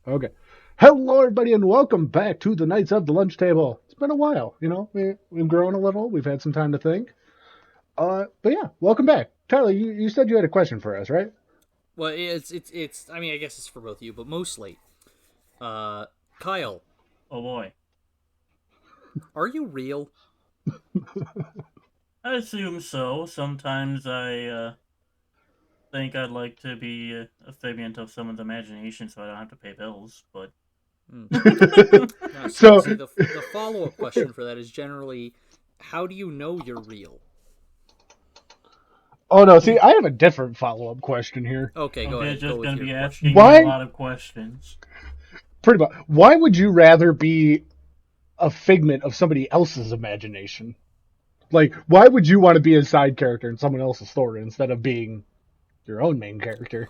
Okay. Hello, everybody, and welcome back to the Knights of the Lunch Table. It's been a while, we've grown a little. We've had some time to think. But yeah, welcome back. Tyler, you said you had a question for us, right? Well, it's. I mean, I guess it's for both of you, but mostly, uh, Kyle, Oh boy. are you real? I assume so. Sometimes I think I'd like to be a figment of someone's imagination so I don't have to pay bills, but. Hmm. I Now, see, So, see, the follow up question for that is generally, how do you know you're real? oh no, see, I have a different follow-up question here. Okay, go Okay, ahead. Go just with gonna your be question. asking me a Why, lot of questions. pretty much, why would you rather be a figment of somebody else's imagination? Like, why would you want to be a side character in someone else's story instead of being your own main character?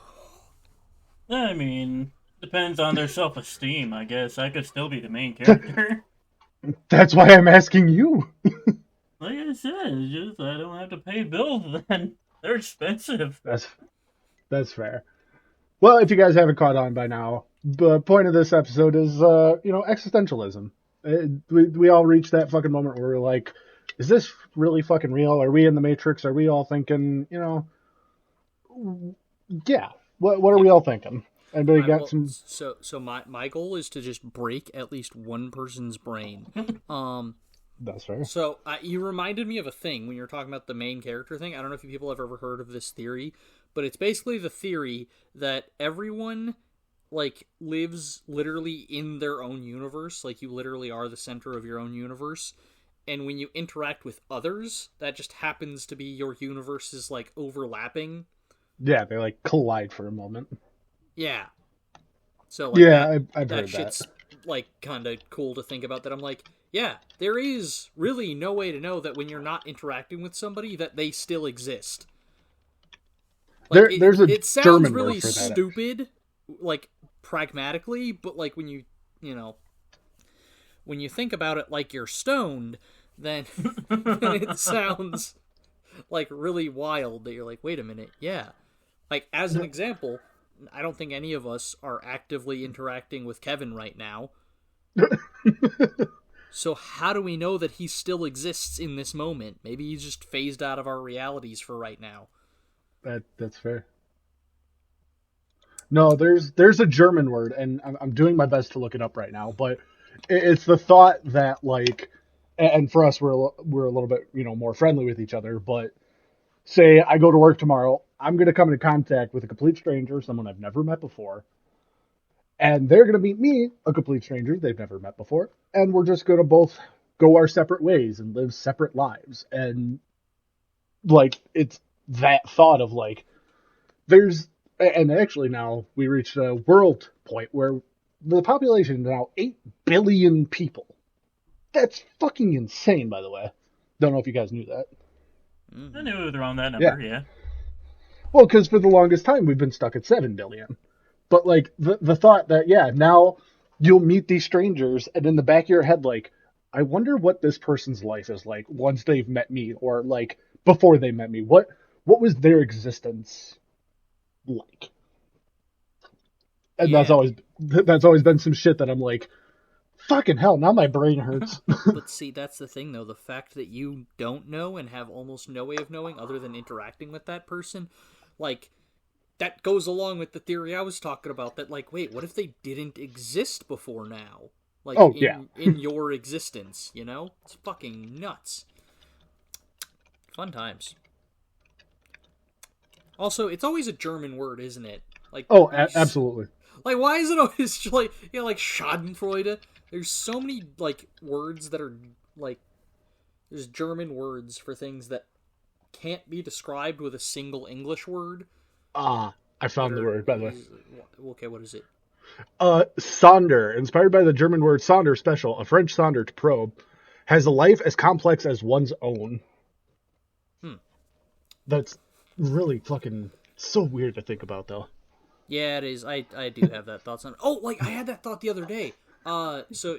I mean, depends on their self esteem, I guess. I could still be the main character. That's why I'm asking you. Like I said, it's just I don't have to pay bills then. They're expensive. That's that's fair. Well, if you guys haven't caught on by now, the point of this episode is, existentialism. We all reach that fucking moment where we're like, is this really fucking real? Are we in the Matrix? Are we all thinking, yeah, what are Yeah. we all thinking? All Anybody right. got Well, some? so my goal is to just break at least one person's brain. Um. That's fair. So you reminded me of a thing when you were talking about the main character thing. I don't know if you people have ever heard of this theory, but it's basically the theory that everyone lives literally in their own universe. Like you literally are the center of your own universe. And when you interact with others, that just happens to be your universes like overlapping. Yeah, they like collide for a moment. Yeah. So like Yeah, that I've that heard that. shit's like kind of cool to think about. That I'm like, yeah, there is really no way to know that when you're not interacting with somebody that they still exist. Like There's a it sounds German word really for that. stupid, like pragmatically, but like when you know when you think about it like you're stoned, then then it sounds like really wild that you're like, wait a minute, yeah. Like as an example, I don't think any of us are actively interacting with Kevin right now. So how do we know that he still exists in this moment? Maybe he's just phased out of our realities for right now. That's fair. No, there's a German word, and I'm doing my best to look it up right now, but it's the thought that like, and for us we're a little bit more friendly with each other, but say I go to work tomorrow, I'm gonna come into contact with a complete stranger, someone I've never met before, and they're gonna meet me, a complete stranger they've never met before, and we're just gonna both go our separate ways and live separate lives, and like it's that thought of like there's and actually now we reached a world point where the population is now 8 billion people. That's fucking insane, by the way. Don't know if you guys knew that. I Mm-hmm. knew it was around that Yeah. number, yeah. Well, because for the longest time we've been stuck at 7 billion. But like the thought that, yeah, now you'll meet these strangers and in the back of your head, like, I wonder what this person's life is like once they've met me or like before they met me. What was their existence like? And Yeah, that's always been some shit that I'm like, fucking hell, now my brain hurts. but see, that's the thing though. The fact that you don't know and have almost no way of knowing other than interacting with that person, like that goes along with the theory I was talking about that like, wait, what if they didn't exist before now? Like Oh yeah. in your existence, you know? It's fucking nuts. Fun times. Also, it's always a German word, isn't it? Like Oh, these, absolutely. like why is it always like like Schadenfreude? There's so many like words that are like there's German words for things that can't be described with a single English word Ah, I that found the are word, by the way. okay. What is it? Sonder, inspired by the German word Sonder special, a French Sonder to probe, has a life as complex as one's own. Hmm. That's really fucking so weird to think about, though. Yeah, it is. I do have that thoughts on. Oh, like I had that thought the other day. So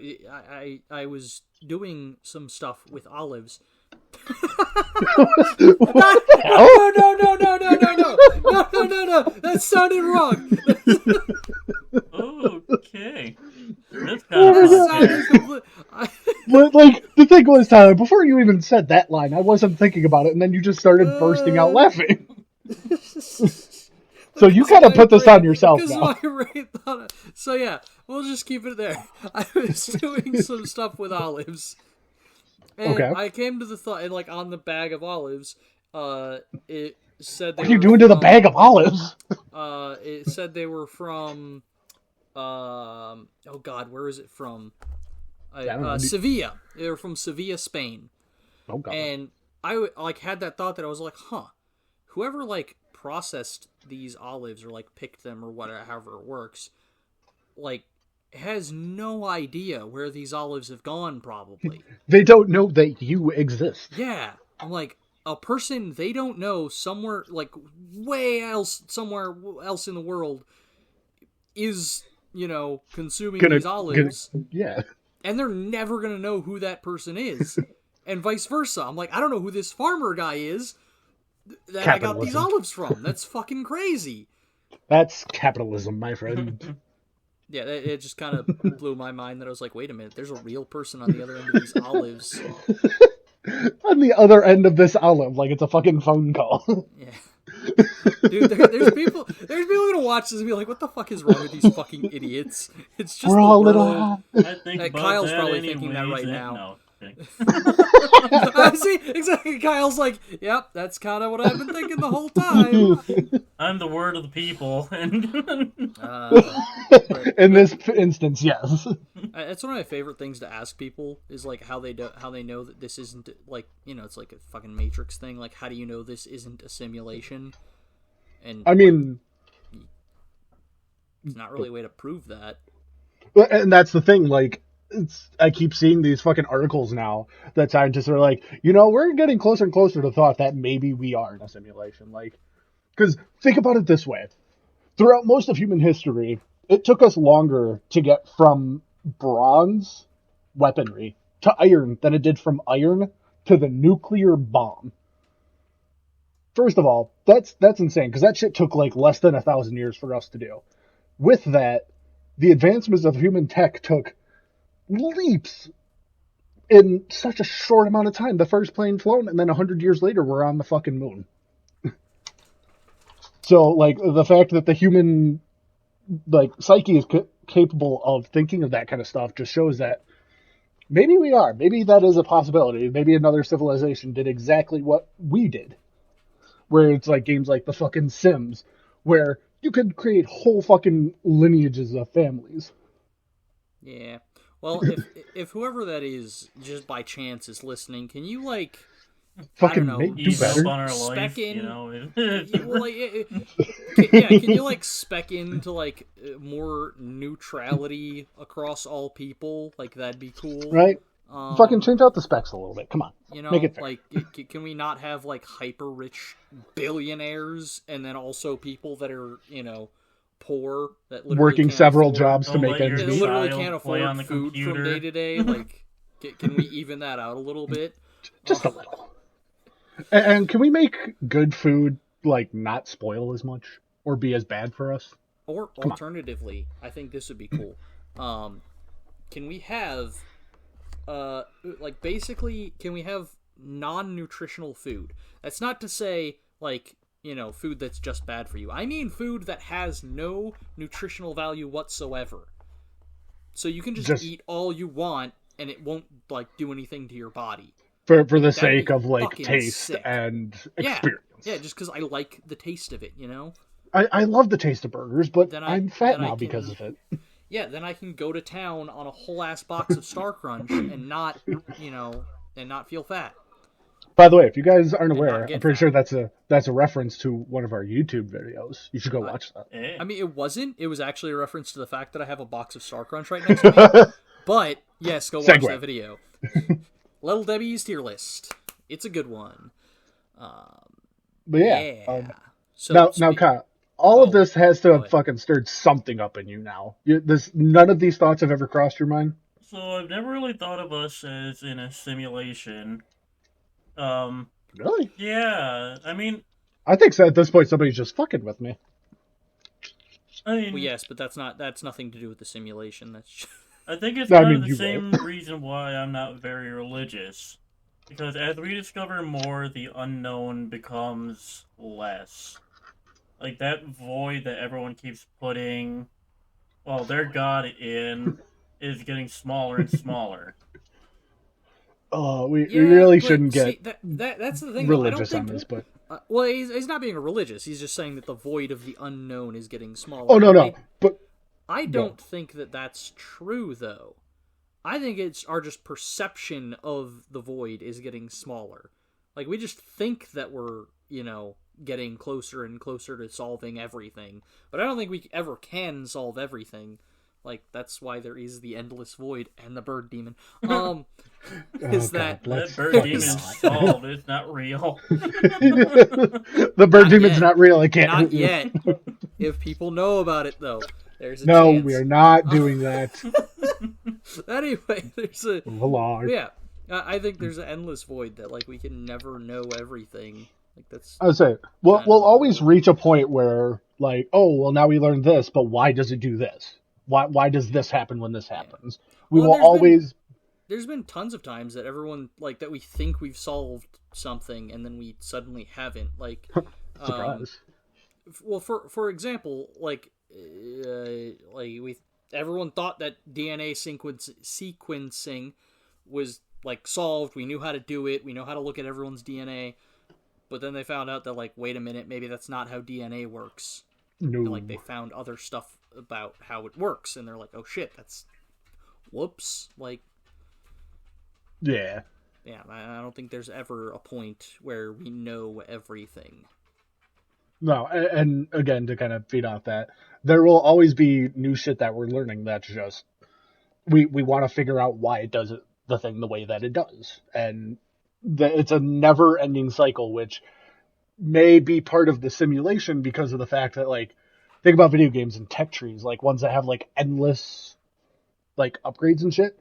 I was doing some stuff with olives, No. That sounded wrong. Okay. This But, like, the thing was, Tyler, before you even said that line, I wasn't thinking about it, and then you just started bursting out laughing. So you kind of put this on yourself now. So yeah, we'll just keep it there. I was doing some stuff with olives. And Okay. I came to the thought, and like on the bag of olives, it said they What are you were doing to the from- bag of olives? It said they were from, oh God, where is it from? Sevilla. They were from Sevilla, Spain. Oh God. And I like had that thought that I was like, whoever like processed these olives or like picked them or whatever, however it works, like has no idea where these olives have gone. Probably They don't know that you exist. yeah. I'm like a person they don't know somewhere like somewhere else in the world is consuming these olives. Yeah. And they're never going to know who that person is. And vice versa. I'm like, I don't know who this farmer guy is that I got these olives from. That's fucking crazy. That's capitalism, my friend. Yeah, it just kind of blew my mind that I was like, wait a minute, there's a real person on the other end of these olives. On the other end of this olive, like it's a fucking phone call. Yeah. Dude, there's people gonna watch this and be like, what the fuck is wrong with these fucking idiots? It's just We're the all world. little. I think about Kyle's that probably anyways, thinking that right now. No. See, exactly. Kyle's like, yep, that's kind of what I've been thinking the whole time. I'm the word of the people, and In this instance, yes. It's one of my favorite things to ask people is like how they know that this isn't like it's like a fucking Matrix thing. Like, how do you know this isn't a simulation? And I mean, it's not really a way to prove that. and that's the thing. Like, I keep seeing these fucking articles now that scientists are like, we're getting closer and closer to the thought that maybe we are in a simulation. Like, because think about it this way: throughout most of human history, it took us longer to get from bronze weaponry to iron than it did from iron to the nuclear bomb. First of all, that's insane, because that shit took like less than 1,000 years for us to do. With that, the advancements of human tech took leaps in such a short amount of time. The first plane flown, and then 100 years later, we're on the fucking moon. So, like, the fact that the human, like, psyche is capable of thinking of that kind of stuff just shows that maybe we are. Maybe that is a possibility. Maybe another civilization did exactly what we did. Where it's like games like the fucking Sims, where you could create whole fucking lineages of families. Yeah. Well, if whoever that is, just by chance, is listening, can you like Fucking do better on our spec life, in? Well, can you like spec into like more neutrality across all people? Like that'd be cool, right? Fucking change out the specs a little bit. Come on, make it fair. Like can we not have like hyper rich billionaires and then also people that are poor that literally working several jobs to make ends meet? meet. Literally can't afford food from day to day. Like, can we even that out a little bit? Just a little. And can we make good food like not spoil as much or be as bad for us? Or alternatively, I think this would be cool. Can we have like basically can we have non-nutritional food? That's not to say like food that's just bad for you. I mean food that has no nutritional value whatsoever. So you can just eat all you want and it won't like do anything to your body. For the sake of like taste sick. And experience. Yeah, just because I like the taste of it, I love the taste of burgers, but I'm fat now can, because of it. Yeah, then I can go to town on a whole ass box of Star Crunch and not, and not feel fat. By the way, if you guys aren't aware, I'm pretty fat. sure that's a reference to one of our YouTube videos. You should go watch that. I mean, it wasn't. It was actually a reference to the fact that I have a box of Star Crunch right next to me. But yes, go watch that video. Little Debbie's tier list. It's a good one. But yeah. So now, Kyle, all of this has to have fucking stirred something up in you now. None of these thoughts have ever crossed your mind? So I've never really thought of us as in a simulation. Really? Yeah. I mean, I think so. At this point, somebody's just fucking with me. Well, yes, but that's nothing to do with the simulation. That's I think it's I kind of mean, the you're right. same reason why I'm not very religious. Because as we discover more, the unknown becomes less. Like that void that everyone keeps putting, well, their god in, is getting smaller and smaller. Oh, we yeah, really but shouldn't get see that's the thing though. I don't religious on think. this, but Well, he's not being religious. He's just saying that the void of the unknown is getting oh smaller, no and no, but I well, don't think that that's true though. I think it's our just perception of the void is getting smaller. Like we just think that we're, getting closer and closer to solving everything. But I don't think we ever can solve everything. Like that's why there is the endless void and the bird demon. oh Is god, that That let's bird fucking demon's not. solved. It's not real. The bird not demon's yet. not real. I can't Not hurt you. yet. If people know about it though, there's a No, chance. we are not doing that. Anyway, there's a Valar. yeah. I think there's an endless void that like we can never know everything. Like that's I would say we'll kind of the always whole. reach a point where like, oh well, now we learned this, but why does it do this? Why does this happen when this Yeah. happens? We Well, will always. there's been tons of times that everyone like that we think we've solved something and then we suddenly haven't. Like, Surprise. well, for example, like everyone thought that DNA sequencing was like solved. We knew how to do it. We know how to look at everyone's DNA. But then they found out that like, wait a minute, maybe that's not how DNA works. No. And, like they found other stuff about how it works, and they're like, oh shit, that's whoops. Like, Yeah. yeah, I don't think there's ever a point where we know everything. No, and again, to kind of feed off that, there will always be new shit that we're learning that's just we want to figure out why it does the thing the way that it does, and it's a never-ending cycle, which may be part of the simulation because of the fact that like think about video games and tech trees, like ones that have like endless like upgrades and shit.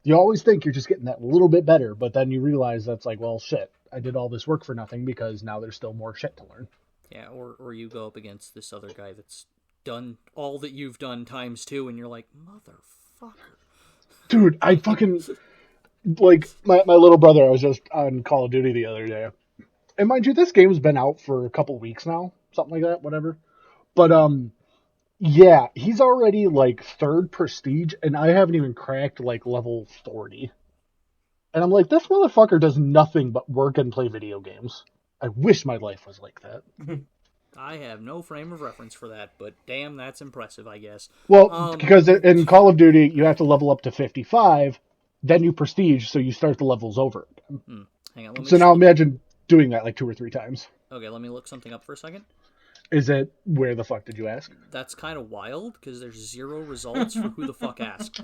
You always think you're just getting that little bit better, but then you realize that's like, well, shit, I did all this work for nothing because now there's still more shit to learn. Yeah, or you go up against this other guy that's done all that you've done times two, and you're like, motherfucker. Dude, I fucking like my little brother. I was just on Call of Duty the other day, and mind you, this game's been out for a couple weeks now, something like that, whatever. But yeah, he's already like third prestige, and I haven't even cracked like level 40. And I'm like, this motherfucker does nothing but work and play video games. I wish my life was like that. I have no frame of reference for that, but damn, that's impressive, I guess. Well, because in Call of Duty, you have to level up to 55, then you prestige, so you start the levels over again. Hang on, So now imagine doing that like 2 or 3 times. Okay, let me look something up for a second. Is it where the fuck did you ask? That's kind of wild because there's 0 results for who the fuck asked.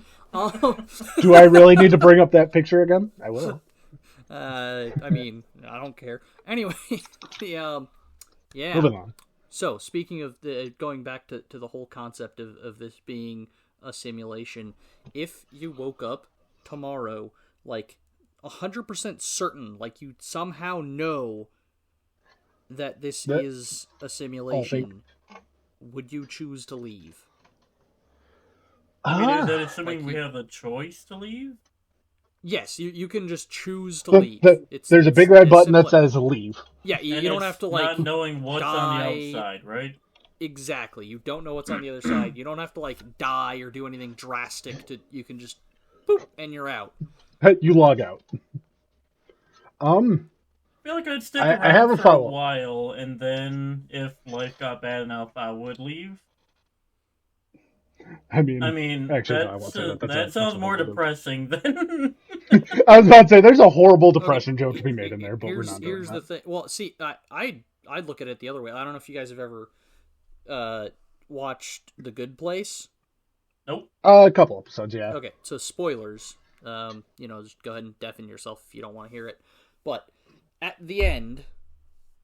Do I really need to bring up that picture again? I will. I mean, I don't care. Anyway, yeah. Moving on. So, speaking of going back to the whole concept of this being a simulation, if you woke up tomorrow, like 100% certain, like you somehow know that this is a simulation, would you choose to leave? I mean, is that assuming we have a choice to leave? Yes, you can just choose to leave. There's a big red button that says leave. Yeah, you don't have to like not knowing what's on the outside, right? Exactly. You don't know what's on the other side. You don't have to like die or do anything drastic. You can just boop and you're out. You log out. I feel like I'd stick around I have for a follow-up. while, and then if life got bad enough, I would leave. I mean, actually, that, no, I won't say that. That sounds more depressing than. I was about to say there's a horrible depression joke to be made in there, but we're not doing Here's the thing. Well, see, I'd look at it the other way. I don't know if you guys have ever watched The Good Place. Nope. A couple episodes, yeah. Okay, so spoilers. Just go ahead and deafen yourself if you don't want to hear it. But at the end,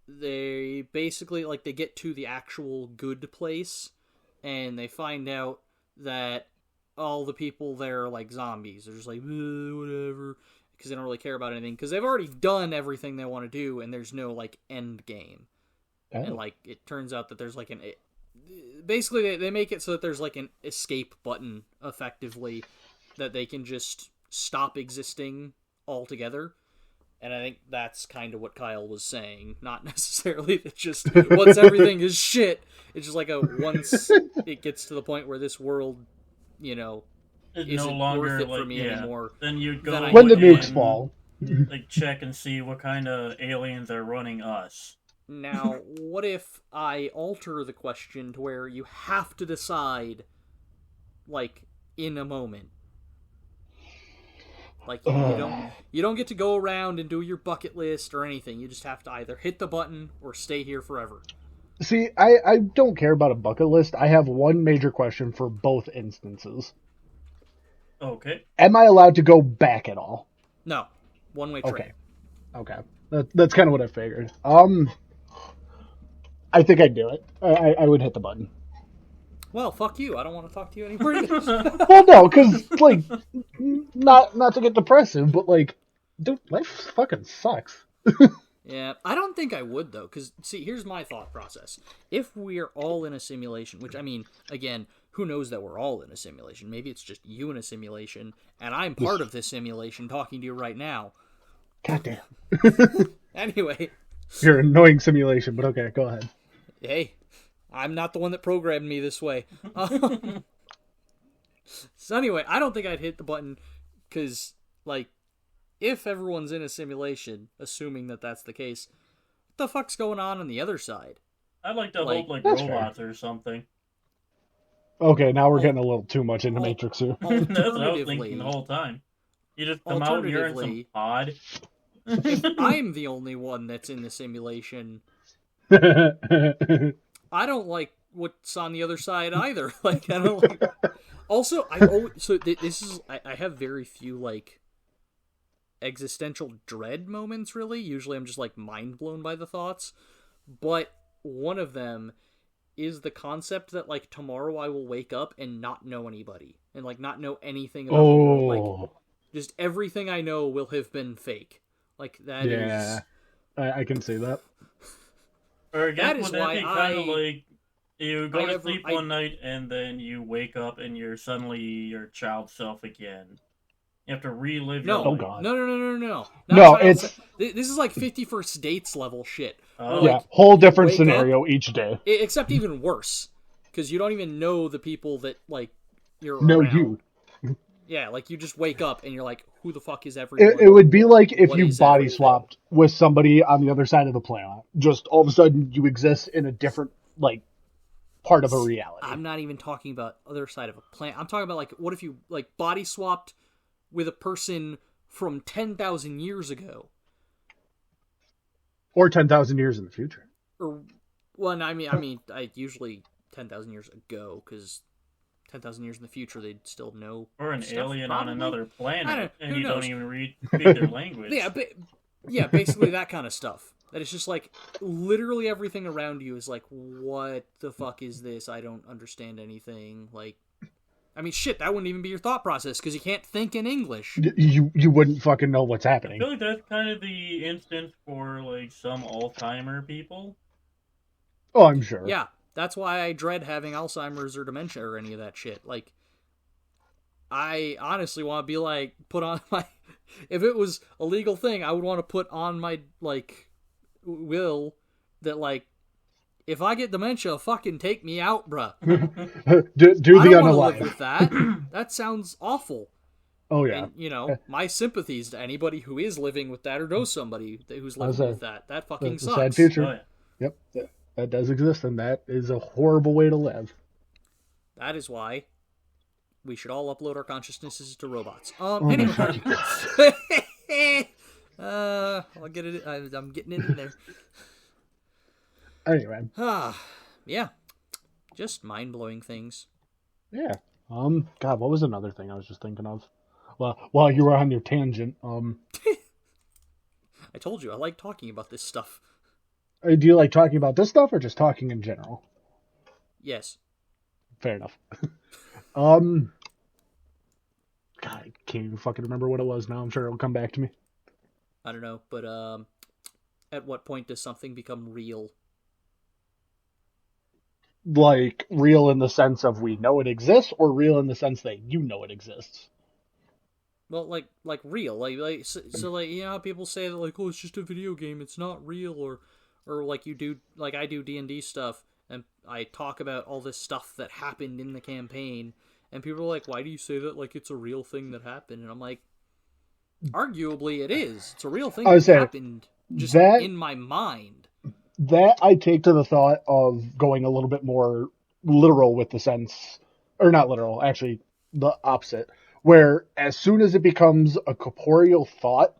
they basically like they get to the actual good place, and they find out that all the people there are like zombies. They're just like whatever, because they don't really care about anything, because they've already done everything they want to do, and there's no, like, end game. Oh. And, like, it turns out that there's, like, basically, they make it so that there's, like, an escape button, effectively, that they can just stop existing altogether. And I think that's kind of what Kyle was saying. Not necessarily that just once everything is shit, it's just like once it gets to the point where this world, you know, It's isn't no longer worth it like for me anymore. Then you'd go When the nukes and, fall. like, check and see what kind of aliens are running us. Now, what if I alter the question to where you have to decide, like, in a moment? Like, you don't get to go around and do your bucket list or anything. You just have to either hit the button or stay here forever. See, I don't care about a bucket list. I have one major question for both instances. Okay. Am I allowed to go back at all? No. One-way train. Okay. That's kind of what I figured. I think I'd do it. I would hit the button. Well, fuck you. I don't want to talk to you anymore. Well, no, because, like, not to get depressive, but, like, dude, life fucking sucks. Yeah, I don't think I would, though, because, see, here's my thought process. If we're all in a simulation, which, I mean, again, who knows that we're all in a simulation? Maybe it's just you in a simulation, and I'm part of this simulation talking to you right now. Goddamn. Anyway. You're an annoying simulation, but okay, go ahead. Hey, I'm not the one that programmed me this way. So anyway, I don't think I'd hit the button, because, like, if everyone's in a simulation, assuming that that's the case, what the fuck's going on the other side? I'd like to hope, like, That's robots or something. Okay, now we're getting a little too much into Matrix here. That's what I was thinking the whole time. You just come out and you're in some pod. If I'm the only one that's in the simulation, I don't like what's on the other side either. Like, I don't like... Also, this is... I have very few, like, existential dread moments, really. Usually I'm just, like, mind blown by the thoughts. But one of them is the concept that, like, tomorrow I will wake up and not know anybody. And, like, not know anything about the world. Like, just everything I know will have been fake. Like, that is... I can see that. Or again, That is would that be why kind of like you go to never- sleep one night and then you wake up and you're suddenly your child self again. You have to relive your No, life. God. no. No, Not it's... This is like 51st Dates level shit. Oh. Where, Yeah, like, whole different wake scenario each day. except even worse. Because you don't even know the people that, like, you're No, around. you. Yeah, like, you just wake up and you're like, who the fuck is everyone? It would be like if What you is body everything? swapped with somebody on the other side of the planet. Just all of a sudden you exist in a different, like, part of a reality. I'm not even talking about other side of a planet. I'm talking about, like, what if you, like, body swapped with a person from 10,000 years ago? Or 10,000 years in the future. Or, well, I mean, I usually 10,000 years ago, because 10,000 years in the future, they'd still know. Or an stuff, alien probably. on another planet, and who you knows? don't even speak their language. Yeah, basically that kind of stuff. That it's just like, literally everything around you is like, what the fuck is this? I don't understand anything. Like, I mean, shit, that wouldn't even be your thought process, because you can't think in English. You wouldn't fucking know what's I happening. feel like that's kind of the instance for, like, some Alzheimer people. Oh, I'm sure. Yeah, that's why I dread having Alzheimer's or dementia or any of that shit. Like, I honestly want to be like, put on my... If it was a legal thing, I would want to put on my, like, will that, like, if I get dementia, fucking take me out, bruh. do I the don't want to live unalive. with that. That sounds awful. Oh, yeah. And, you know, my sympathies to anybody who is living with that or knows somebody who's living with that. That fucking That's a sucks. sad future. Oh, yeah. Yep. That does exist, and that is a horrible way to live. That is why we should all upload our consciousnesses to robots. my Anyway. I'll get it. I'm getting it in there. Anyway. Yeah. Just mind-blowing things. Yeah. God, what was another thing I was just thinking of? Well, while you were on your tangent, I told you, I like talking about this stuff. do you like talking about this stuff or just talking in general? Yes. Fair enough. God, can't even fucking remember what it was now. I'm sure it'll come back to me. I don't know, but at what point does something become real? Like, real in the sense of we know it exists, or real in the sense that you know it exists? Well, like real, so like, you know how people say that, like, oh, it's just a video game, it's not real, or like you do, like I do D&D stuff, and I talk about all this stuff that happened in the campaign, and people are like, why do you say that like it's a real thing that happened? And I'm like, arguably it is. It's a real thing I would that say happened just that in my mind. that I take to the thought of going a little bit more literal with the sense, or not literal, actually the opposite, where as soon as it becomes a corporeal thought,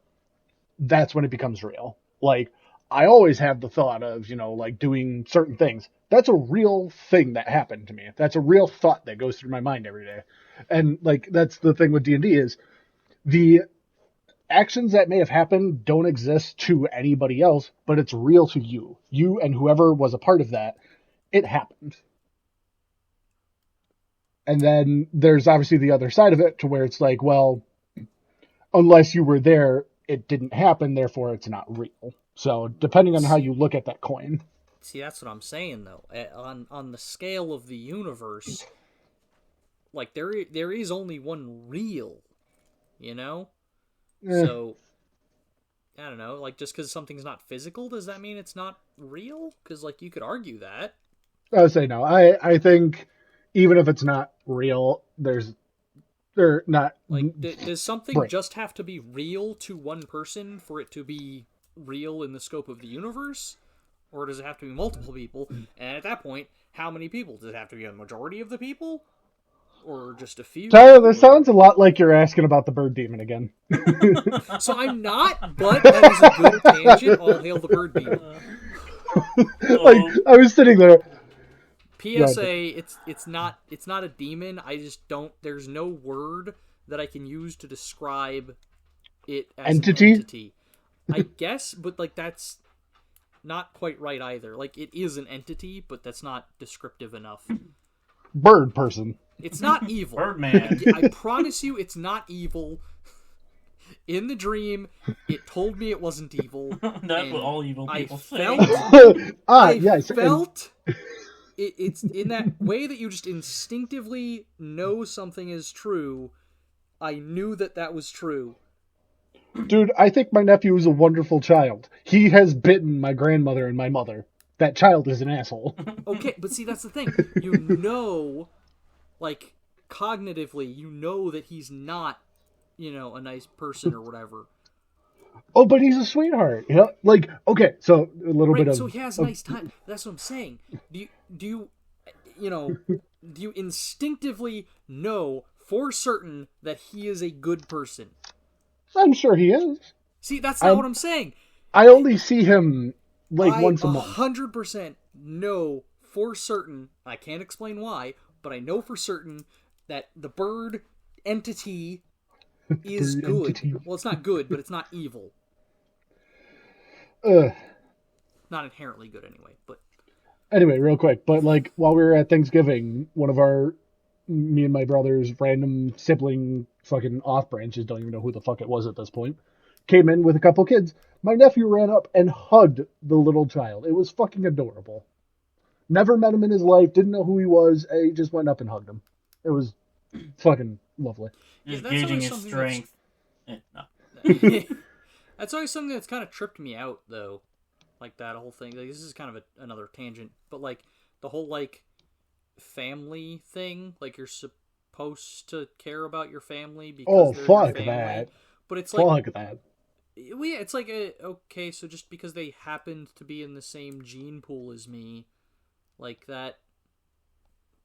that's when it becomes real. Like, I always have the thought of, like doing certain things. That's a real thing that happened to me. That's a real thought that goes through my mind every day. And like, that's the thing with D&D is the actions that may have happened don't exist to anybody else, but it's real to you. You and whoever was a part of that, it happened. And then there's obviously the other side of it to where it's like, well, unless you were there, it didn't happen, therefore it's not real. So depending on how you look at that coin. See, that's what I'm saying though. On the scale of the universe, like there is only one real, you know? So I don't know, like just because something's not physical, does that mean it's not real? Because like you could argue that. I would say no. I think even if it's not real, they're not like. Does something right. just have to be real to one person for it to be real in the scope of the universe, or does it have to be multiple people? And at that point, how many people? Does it have to be a majority of the people, or just a few? Tyler, this sounds a lot like you're asking about the bird demon again. So I'm not, but that is a good tangent. All hail the bird demon. Like, I was sitting there. PSA, it's not a demon. I just don't. There's no word that I can use to describe it as entity? An entity. I guess, but like that's not quite right either. Like it is an entity, but that's not descriptive enough. Bird person. It's not evil. Birdman. I promise you, it's not evil. In the dream, it told me it wasn't evil. That's what all evil people say. Yes. Felt. It's in that way that you just instinctively know something is true. I knew that was true. Dude, I think my nephew is a wonderful child. He has bitten my grandmother and my mother. That child is an asshole. Okay, but see, that's the thing. You know, like, cognitively, you know that he's not, a nice person or whatever. Oh, but he's a sweetheart. Yeah, like, okay, so a little bit of... so he has nice time. That's what I'm saying. Do you instinctively know for certain that he is a good person? I'm sure he is. See, that's not what I'm saying. I only see him, once a month. 100% know for certain, I can't explain why, but I know for certain that the bird entity is good. Entity. Well, it's not good, but it's not evil. Not inherently good anyway, but... Anyway, real quick, but while we were at Thanksgiving, me and my brother's random sibling fucking off branches, don't even know who the fuck it was at this point, came in with a couple kids. My nephew ran up and hugged the little child. It was fucking adorable. Never met him in his life, didn't know who he was, he just went up and hugged him. It was fucking lovely. Just gauging his strength. That's always something that's kind of tripped me out, though. Like, that whole thing. Like, this is kind of another tangent. But, the whole, family thing. Like, you're supposed to care about your family because they're your family. That. But it's fuck that. Well, yeah, it's like, okay, so just because they happened to be in the same gene pool as me, that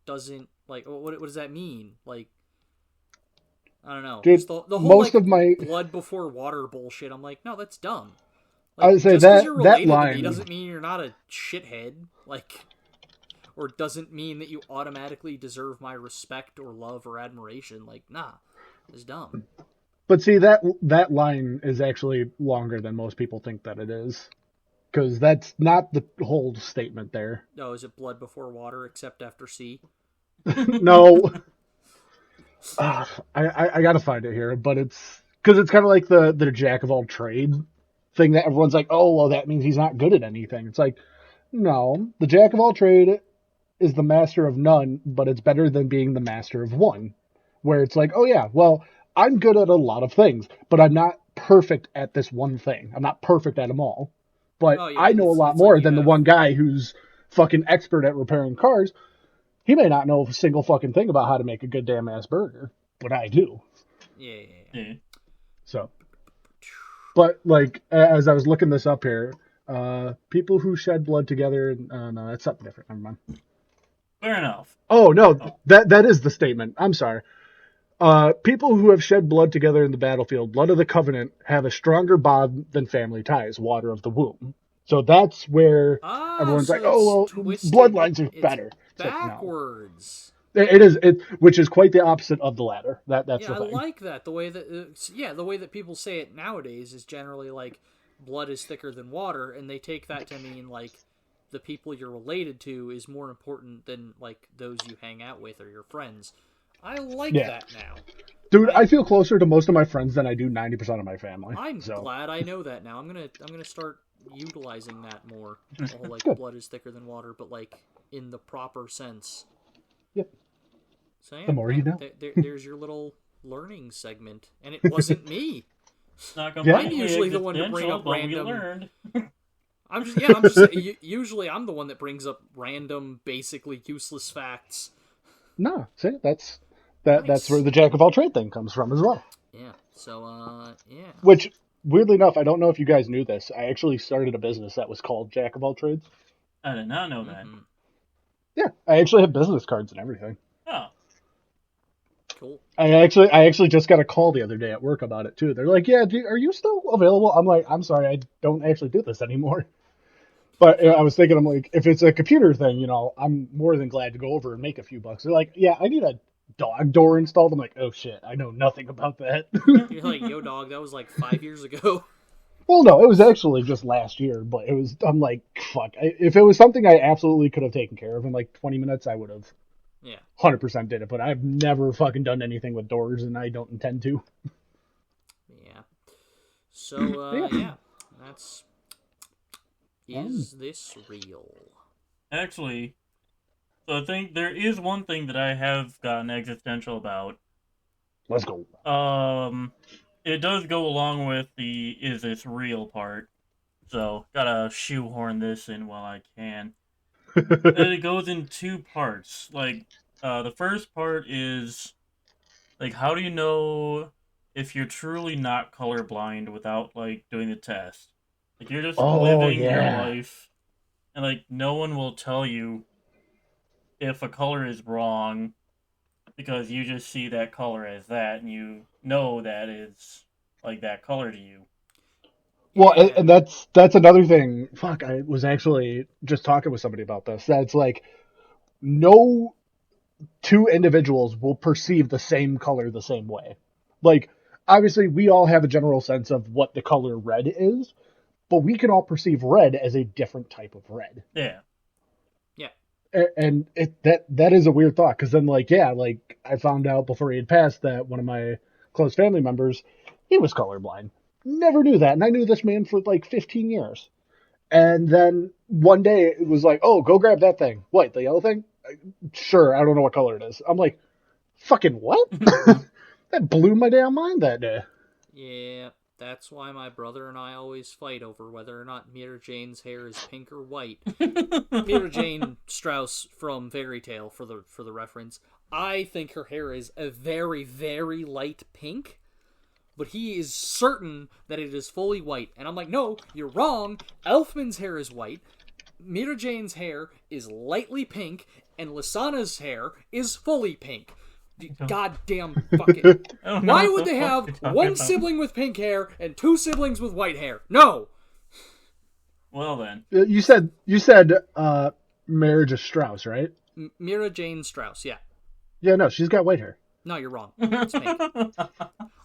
doesn't, what does that mean? I don't know. Dude, the whole, most of my blood before water bullshit, I'm like, no, that's dumb. I would say that line to me doesn't mean you're not a shithead, or doesn't mean that you automatically deserve my respect or love or admiration. Nah, it's dumb. But see, that line is actually longer than most people think that it is. Because that's not the whole statement there. No, is it blood before water except after sea? No. I gotta find it here, but it's because it's kind of like the jack of all trade thing that everyone's like, oh, well, that means he's not good at anything. It's like, no, the jack of all trade is the master of none, but it's better than being the master of one. Where it's like, oh yeah, well, I'm good at a lot of things, but I'm not perfect at this one thing. I'm not perfect at them all. But Oh yeah, I know a lot it's like more you than the have one guy who's fucking expert at repairing cars. He may not know a single fucking thing about how to make a good damn ass burger, but I do. yeah. Yeah. So, but like as I was looking this up here, people who shed blood together. No, that's something different. Never mind. Fair enough. Oh no, Oh. that is the statement. I'm sorry. People who have shed blood together in the battlefield, blood of the covenant, have a stronger bond than family ties, water of the womb. So that's where everyone's So like, oh, it's well, twisted. bloodlines are It's better. It's like, no. backwards. It is, which is quite the opposite of the latter. That's Yeah, the I thing. like that. The way that the way that people say it nowadays is generally like blood is thicker than water, and they take that to mean like the people you're related to is more important than like those you hang out with or your friends. I like Yeah. that now. Dude, I feel closer to most of my friends than I do 90% of my family. I'm So glad I know that now. I'm gonna start utilizing that more. The whole like Good. blood is thicker than water, but like in the proper sense. Yep. So yeah, The more you know. There's your little learning segment, and it wasn't me. Not Yeah. completely I'm usually the one to bring existential, up but random- we learned. I'm just saying, usually I'm the one that brings up random, basically useless facts. No, see, that's Nice. where the jack of all trade thing comes from as well. Yeah. So yeah. Which, weirdly enough, I don't know if you guys knew this. I actually started a business that was called Jack of All Trades. I did not know that. Mhm. Yeah, I actually have business cards and everything. Oh, Cool. I actually just got a call the other day at work about it too. They're like, "Yeah, are you still available?" I'm like, "I'm sorry, I don't actually do this anymore." But I was thinking, I'm like, if it's a computer thing, I'm more than glad to go over and make a few bucks. They're like, "Yeah, I need a dog door installed." I'm like, "Oh shit, I know nothing about that." You're like, yo, dog, that was like 5 years ago. Well, no, it was actually just last year, but it was. I'm like, fuck. If it was something I absolutely could have taken care of in like 20 minutes, I would have Yeah. 100% did it. But I've never fucking done anything with doors, and I don't intend to. Yeah. So Yeah. yeah, that's. Is this real? actually, so I think there is one thing that I have gotten existential about. Let's go. It does go along with the "is this real" part, so gotta shoehorn this in while I can. And it goes in two parts. Like, the first part is like, how do you know if you're truly not colorblind without like doing the test? Like, you're just Oh, living your yeah. life, and like no one will tell you if a color is wrong because you just see that color as that, and you know that is like that color to you. Well, Yeah. and that's another thing. Fuck, I was actually just talking with somebody about this. That's like, no two individuals will perceive the same color the same way. Like, obviously, we all have a general sense of what the color red is, but we can all perceive red as a different type of red. Yeah. And that is a weird thought, because then, like, yeah, like, I found out before he had passed that one of my close family members, he was colorblind. Never knew that, and I knew this man for like 15 years. And then one day it was like, oh, go grab that thing. What, the yellow thing? Sure, I don't know what color it is. I'm like, fucking what? That blew my damn mind that day. Yeah. That's why my brother and I always fight over whether or not Mira Jane's hair is pink or white. Mira Jane Strauss from Fairy Tale, for the reference. I think her hair is a very, very light pink, but he is certain that it is fully white. And I'm like, no, you're wrong. Elfman's hair is white. Mira Jane's hair is lightly pink, and Lysana's hair is fully pink. Goddamn fucking. Why would they have one sibling with pink hair and two siblings with white hair? No! Well then. You said Marriage of Strauss, right? Mira Jane Strauss, yeah. Yeah, no, she's got white hair. No, you're wrong. It's pink.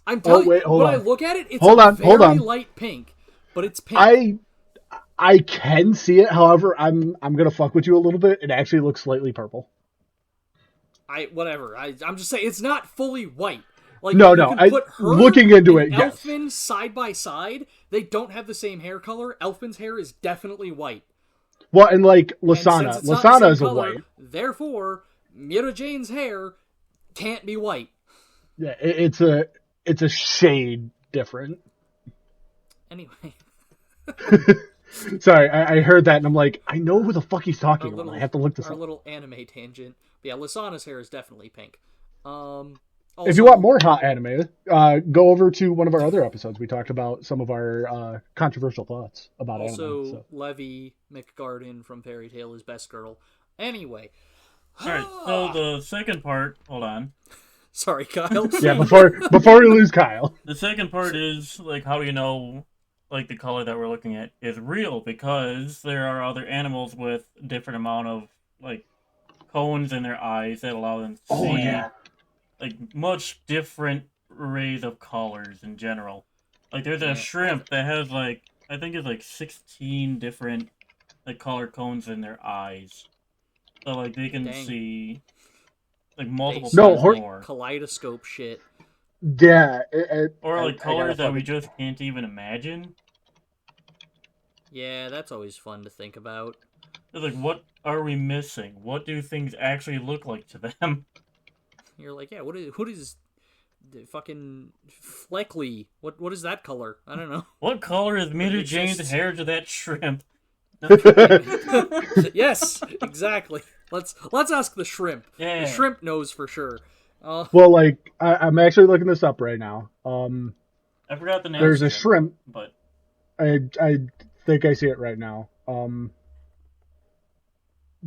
I'm telling wait, you, hold when on. I look at it, it's Hold a on, hold very on. light pink, but it's pink. I can see it. However, I'm gonna fuck with you a little bit. It actually looks slightly purple. whatever. I'm just saying it's not fully white. Like, No, you no. can put her Looking into it, and yes. Elfman side by side. They don't have the same hair color. Elfman's hair is definitely white. Well, and like And since Lasana, it's not the Lasana same is a color, white. therefore, Mira Jane's hair can't be white. Yeah, it's a shade different. Anyway. Sorry, I heard that and I'm like, I know who the fuck he's talking about. Little, I have to look this our up. little anime tangent. But yeah, Lasana's hair is definitely pink. Also, If you want more hot anime, go over to one of our other episodes. We talked about some of our controversial thoughts about anime. So. Levy McGarden from Fairy Tail is best girl. Anyway. Alright, so the second part, hold on. Sorry, Kyle. Yeah, before we lose Kyle. The second part is, like, how do you know, like, the color that we're looking at is real? Because there are other animals with different amount of, like, cones in their eyes that allow them to see, like, much different arrays of colors in general. Like, there's a shrimp that has, like, I think it's, like, 16 different, like, color cones in their eyes. So, like, they can see, like, multiple times more. Kaleidoscope shit. Yeah. Or, like, colors that we just can't even imagine. Yeah, that's always fun to think about. It's like, what are we missing? What do things actually look like to them? You're like, yeah, what is the fucking Fleckly? What is that color? I don't know. What color is Mira Jane's hair to that shrimp? Yes, exactly. Let's ask the shrimp. Yeah. The shrimp knows for sure. Well, like I'm actually looking this up right now. I forgot the name. There's a shrimp, but I think I see it right now.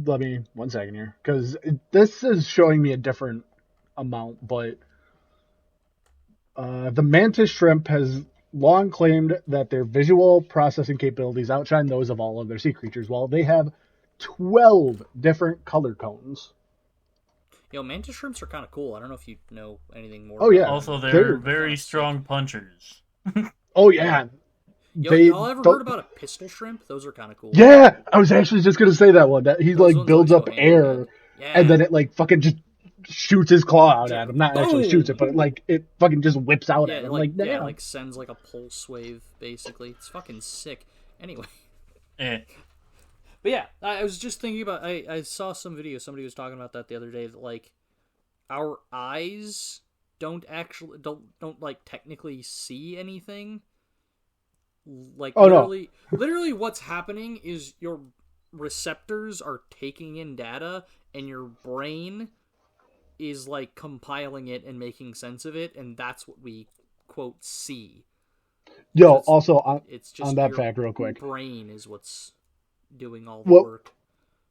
Let me 1 second here, because this is showing me a different amount, but the mantis shrimp has long claimed that their visual processing capabilities outshine those of all other sea creatures, while they have 12 different color cones. Yo, mantis shrimps are kind of cool. I don't know if you know anything more. Oh, yeah. Also, they're very strong punchers. Oh, yeah. Y'all ever heard about a pistol shrimp? Those are kind of cool. Yeah, I was actually just going to say that one. That he, like, builds up air, and then it, like, fucking just shoots his claw out at him. Not actually shoots it, but, like, it fucking just whips out at him. Like, yeah, like, sends, like, a pulse wave, basically. It's fucking sick. Anyway. But yeah, I was just thinking about, I saw some video, somebody was talking about that the other day, that, like, our eyes don't like, technically see anything. Like, literally what's happening is your receptors are taking in data, and your brain is, like, compiling it and making sense of it, and that's what we, quote, see. Yo, also, on that fact, real quick. Brain is what's doing all the work.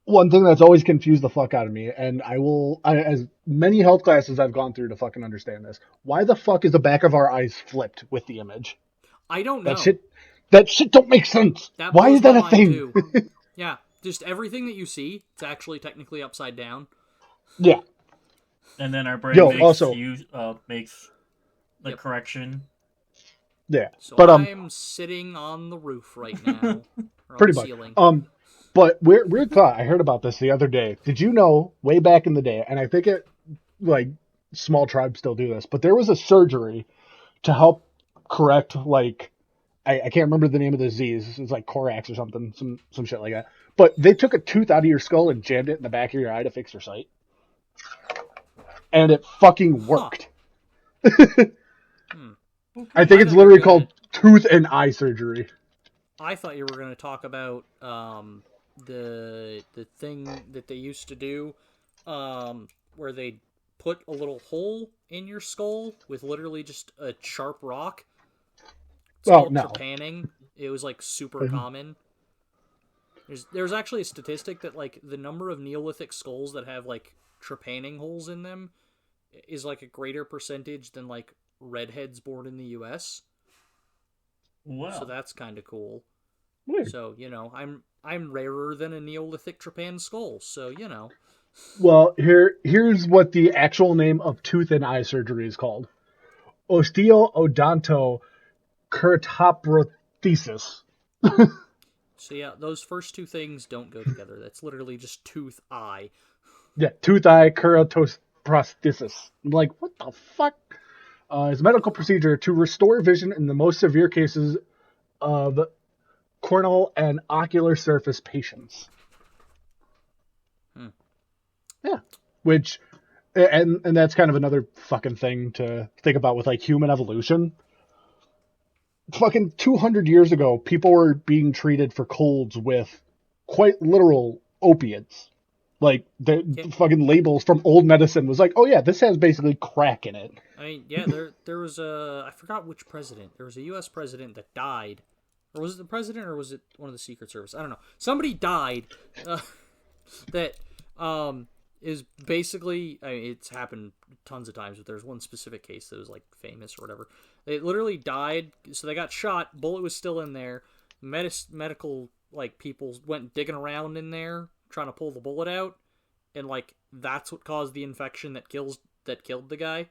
One thing that's always confused the fuck out of me, and as many health classes I've gone through to fucking understand this, why the fuck is the back of our eyes flipped with the image? I don't know. That shit don't make sense. Why is that a thing? Yeah, just everything that you see, it's actually technically upside down. Yeah. And then our brain makes the correction. Yeah. So but I'm sitting on the roof right now. Pretty much. Ceiling. But weird thought. I heard about this the other day. Did you know, way back in the day, and I think like, small tribes still do this, but there was a surgery to help correct, like, I can't remember the name of the disease. It's like Corax or something, some shit like that. But they took a tooth out of your skull and jammed it in the back of your eye to fix your sight. And it fucking worked. I think it's literally called tooth and eye surgery. I thought you were going to talk about the thing that they used to do where they put a little hole in your skull with literally just a sharp rock. It's called trepanning. It was, like, super common. There's actually a statistic that, like, the number of Neolithic skulls that have, like, trepanning holes in them is, like, a greater percentage than, like, redheads born in the U.S. Wow. So that's kind of cool. Weird. So, you know, I'm rarer than a Neolithic trepan skull, so, you know. Well, here's what the actual name of tooth and eye surgery is called. Osteoodontokeratoprothesis. So yeah, those first two things don't go together. That's literally just tooth eye. Yeah, tooth eye keratosis. prosthesis. I'm like, what the fuck? Is a medical procedure to restore vision in the most severe cases of corneal and ocular surface patients. Yeah, which, and that's kind of another fucking thing to think about with like human evolution. Fucking 200 years ago, people were being treated for colds with quite literal opiates. Like the fucking labels from old medicine was like, oh yeah, this has basically crack in it. I mean, yeah, there was I forgot which president. There was a U.S. president that died, or was it the president, or was it one of the Secret Service? I don't know. Somebody died that is basically. I mean, it's happened tons of times, but there's one specific case that was like famous or whatever. They literally died, so they got shot. Bullet was still in there. Medical like people went digging around in there trying to pull the bullet out, and like that's what caused the infection that killed the guy.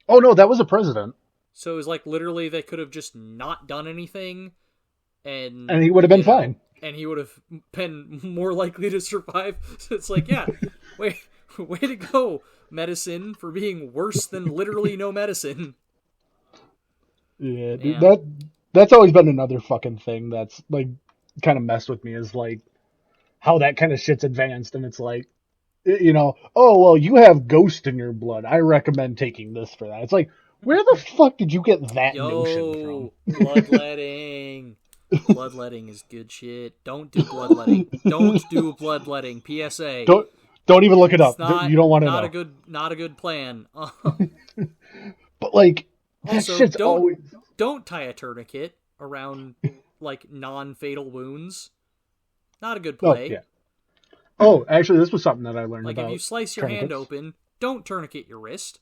Oh no, that was a president. So it was like literally they could have just not done anything, and he would have been fine. And he would have been more likely to survive. So it's like, yeah, way to go, medicine, for being worse than literally no medicine. Yeah, dude, that's always been another fucking thing that's like kind of messed with me, is like how that kind of shit's advanced, and it's like, you know, oh well, you have ghost in your blood, I recommend taking this for that. It's like, where the fuck did you get that notion from? Bloodletting. Bloodletting is good shit. Don't do bloodletting. Don't do bloodletting. PSA. Don't even look it up. You don't want to know. Not a good plan. But like, also, don't tie a tourniquet around like non-fatal wounds. Not a good play. Oh, yeah. Oh, actually, this was something that I learned like about. Like, if you slice your hand open, don't tourniquet your wrist.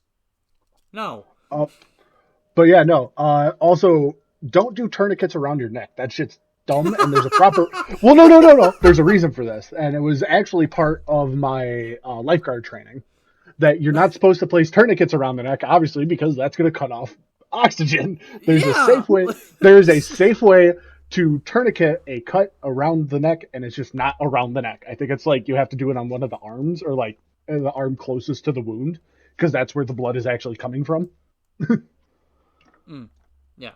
No. But yeah, no. Also, don't do tourniquets around your neck. That shit's dumb, and there's a proper... Well, no. There's a reason for this, and it was actually part of my lifeguard training, that you're not supposed to place tourniquets around the neck, obviously, because that's going to cut off oxygen. There's a safe way. There's a safe way to tourniquet a cut around the neck, and it's just not around the neck. I think it's like you have to do it on one of the arms, or like the arm closest to the wound, because that's where the blood is actually coming from. Yeah.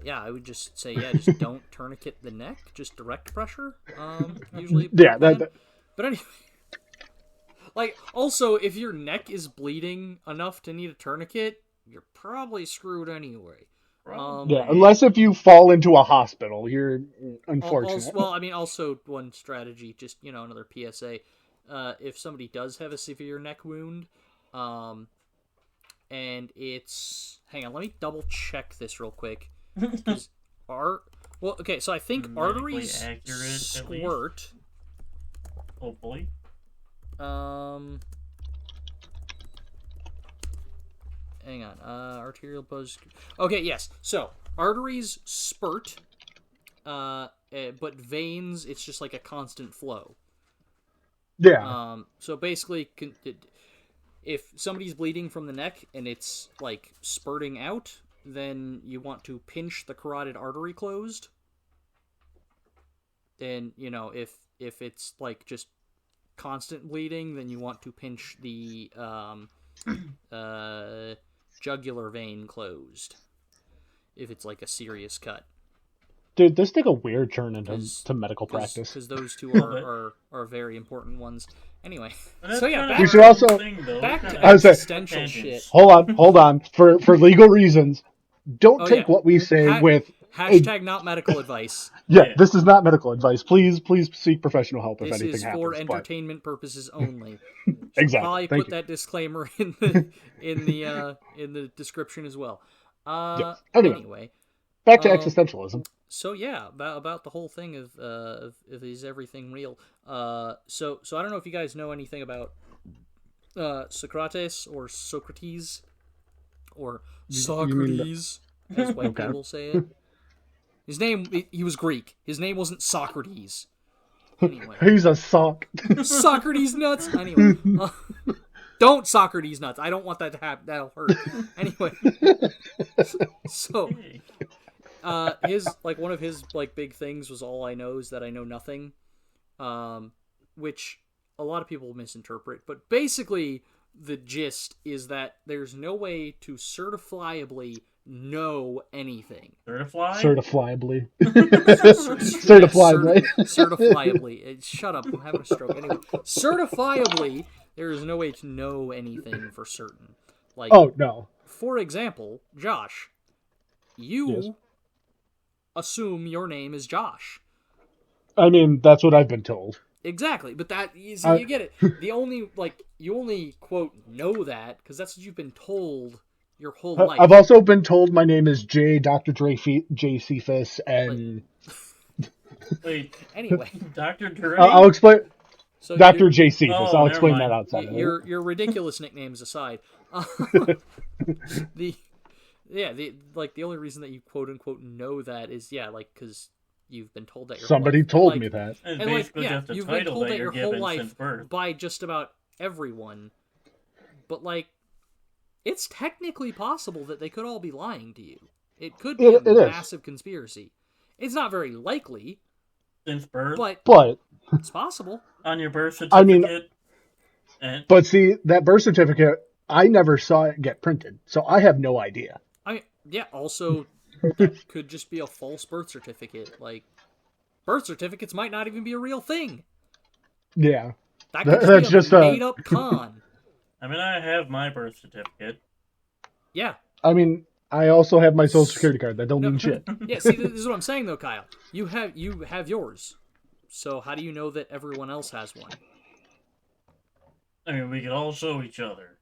Yeah, I would just say, just don't tourniquet the neck, just direct pressure. Usually. Yeah, But anyway, like, also, if your neck is bleeding enough to need a tourniquet, you're probably screwed anyway. Yeah, unless if you fall into a hospital, you're unfortunate. Also one strategy, just, another PSA. If somebody does have a severe neck wound, and it's... Hang on, let me double check this real quick. So I think arteries squirt. Hopefully. Hang on. Arterial buzz. Okay, yes. So arteries spurt, but veins, it's just like a constant flow. Yeah. So basically, if somebody's bleeding from the neck and it's like spurting out, then you want to pinch the carotid artery closed. Then, if it's like just constant bleeding, then you want to pinch the jugular vein closed. If it's like a serious cut. Dude, this took a weird turn into medical practice. Because those two are very important ones. Anyway, so yeah, we should also back to existential shit. Hold on. For legal reasons, don't take what we say with hashtag not medical advice. Yeah, this is not medical advice. Please seek professional help if anything happens. This is for entertainment purposes only. Exactly. Probably put that disclaimer in the description as well. Yes. Anyway, back to existentialism. So yeah, about the whole thing of is everything real? So I don't know if you guys know anything about Socrates or Socrates or Socrates, as white people say it. His name, he was Greek. His name wasn't Socrates. Anyway, he's a sock. Socrates nuts. Anyway, don't Socrates nuts. I don't want that to happen. That'll hurt. Anyway, so. One of his big things was all I know is that I know nothing, which a lot of people misinterpret, but basically the gist is that there's no way to certifiably know anything. Certifiably. Certifiably. Certifiably. Shut up, I'm having a stroke. Anyway, certifiably, there is no way to know anything for certain. Like, oh, no. For example, Josh, you assume your name is Josh. I mean, that's what I've been told. Exactly, but that you see, you get it. You only quote know that because that's what you've been told your whole life. I've also been told my name is J. Dr. J. Cephas, and Wait, anyway, Dr. Dre? I'll explain. So Dr. J. Cephas. Oh, I'll never explain mind. that outside. Your ridiculous nicknames aside, the only reason that you quote unquote know that is because you've been told that your Somebody whole life. told me that. It's And basically just a you've been title told that that you're your whole given life since birth. by just about everyone. But it's technically possible that they could all be lying to you. It could be a massive conspiracy. It's not very likely. Since birth? But it's possible. On your birth certificate? But see, that birth certificate, I never saw it get printed, so I have no idea. Also, that could just be a false birth certificate. Birth certificates might not even be a real thing. Yeah. That could just be a made-up con. I mean, I have my birth certificate. Yeah. I mean, I also have my social security card. That don't mean shit. Yeah, see, this is what I'm saying, though, Kyle. You have yours. So how do you know that everyone else has one? I mean, we could all show each other.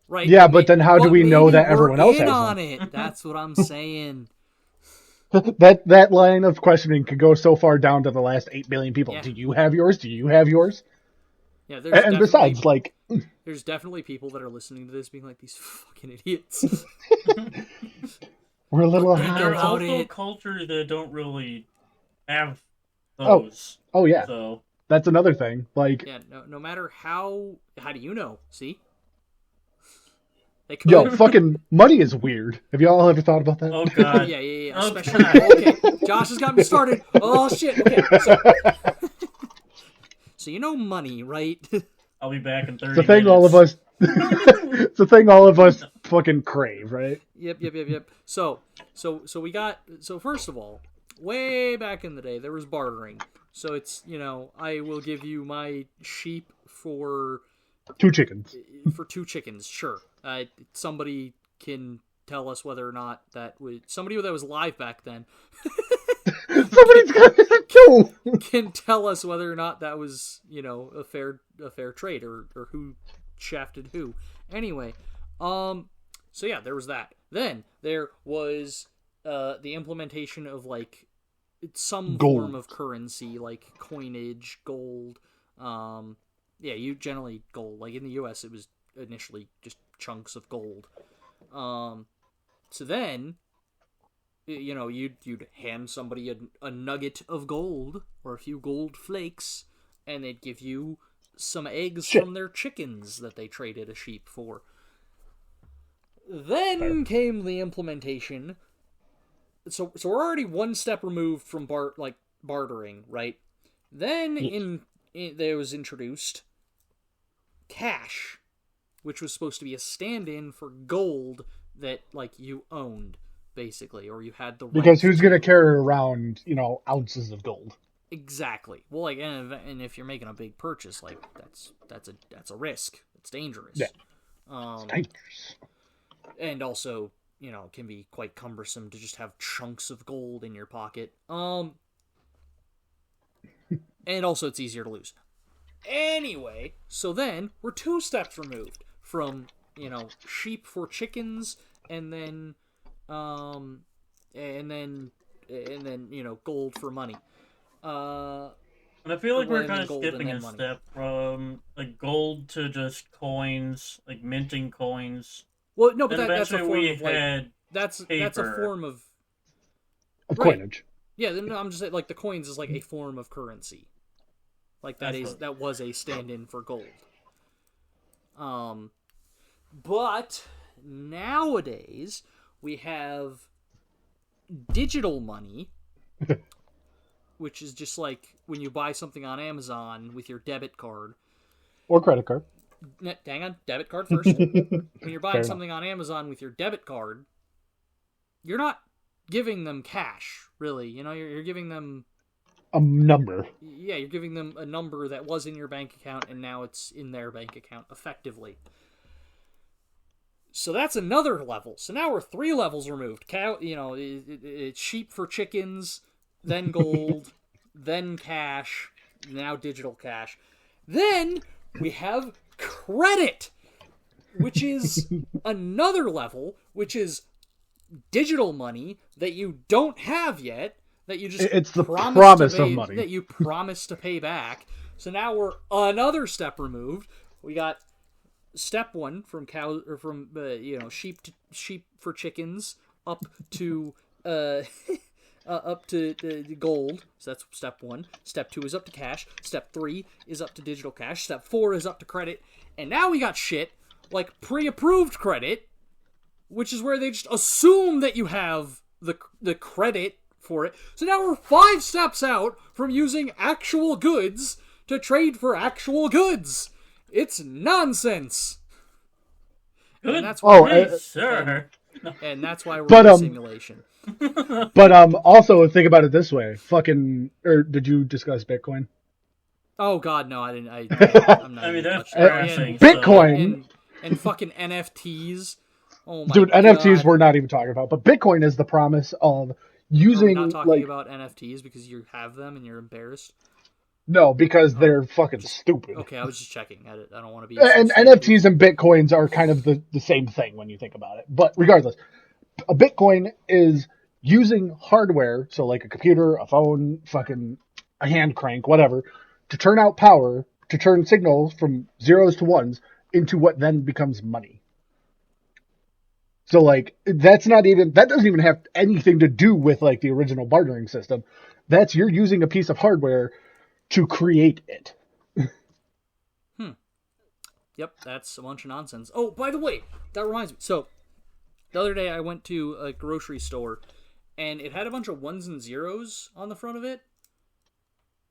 Right. Yeah, but then how do we know that everyone else has on one? It. That's what I'm saying. That line of questioning could go so far down to the last 8 billion people. Yeah. Do you have yours? Do you have yours? Yeah, and besides, there's definitely people that are listening to this being like, these fucking idiots. We're a little There are about also it. cultures that don't really have those. Oh yeah. So that's another thing. No matter how do you know? See? Fucking money is weird. Have y'all ever thought about that? Oh god. Yeah. Oh, Especially okay. Josh has got me started. Oh shit. Okay. So you know money, right? I'll be back in 30 It's a thing minutes. all of us. It's a thing all of us fucking crave, right? Yep. So first of all, way back in the day, there was bartering. So it's I will give you my sheep for 2 chickens. For 2 chickens, sure. Somebody can tell us whether or not that was somebody that was live back then. Somebody's got to kill. Can tell us whether or not that was a fair trade or who shafted who. Anyway, so yeah, there was that. Then there was the implementation of some form of currency, like coinage, gold. You generally gold. Like in the U.S., it was initially just chunks of gold. So then, you'd hand somebody a nugget of gold or a few gold flakes, and they'd give you some eggs from their chickens that they traded a sheep for. Then came the implementation. So we're already one step removed from bartering, right? Then there was introduced cash, which was supposed to be a stand-in for gold that you owned, basically, or you had the right. Because who's gonna carry around ounces of gold? Exactly. Well, and if you're making a big purchase, that's a risk. It's dangerous. Yeah. It's dangerous. And also, it can be quite cumbersome to just have chunks of gold in your pocket. And also it's easier to lose. Anyway, so then we're 2 steps removed from, sheep for chickens and then gold for money. And I feel like we're kind of skipping a step from gold to just coins, minting coins. Well, no, but that's a form of that's a form of coinage. Yeah, no, I'm just saying the coins is a form of currency. That was a stand-in for gold. But nowadays we have digital money, which is just like when you buy something on Amazon with your debit card. Or credit card. Hang on, debit card first. When you're buying Fair something on Amazon with your debit card, you're not giving them cash, really. You're giving them a number. Yeah, you're giving them a number that was in your bank account and now it's in their bank account, effectively. So that's another level. So now we're 3 levels removed. It's sheep for chickens, then gold, then cash, now digital cash. Then we have credit, which is another level, which is digital money that you don't have yet, that you just it's the promise of money that you promise to pay back. So now we're another step removed. We got step 1 from cow or from sheep for chickens up to up to gold. So that's step 1. Step 2 is up to cash. Step 3 is up to digital cash. Step 4 is up to credit. And now we got shit like pre-approved credit, which is where they just assume that you have the credit for it. So now we're 5 steps out from using actual goods to trade for actual goods. It's nonsense. Good. And that's why sir. And that's why we're in a simulation. But also think about it this way. Did you discuss Bitcoin? Oh God, no, I didn't. I'm not. I mean, that's Bitcoin and fucking NFTs. Oh my dude, God. NFTs we're not even talking about, but Bitcoin is the promise of using. Are we not talking about NFTs because you have them and you're embarrassed? No, because they're fucking stupid. Okay, I was just checking. I don't want to be. And NFTs and Bitcoins are kind of the same thing when you think about it. But regardless, a Bitcoin is using hardware, so like a computer, a phone, fucking a hand crank, whatever, to turn out power, to turn signals from zeros to ones into what then becomes money. So like that doesn't even have anything to do with like the original bartering system. That's you're using a piece of hardware to create it. Yep, that's a bunch of nonsense. Oh, by the way, that reminds me. So the other day I went to a grocery store and it had a bunch of ones and zeros on the front of it.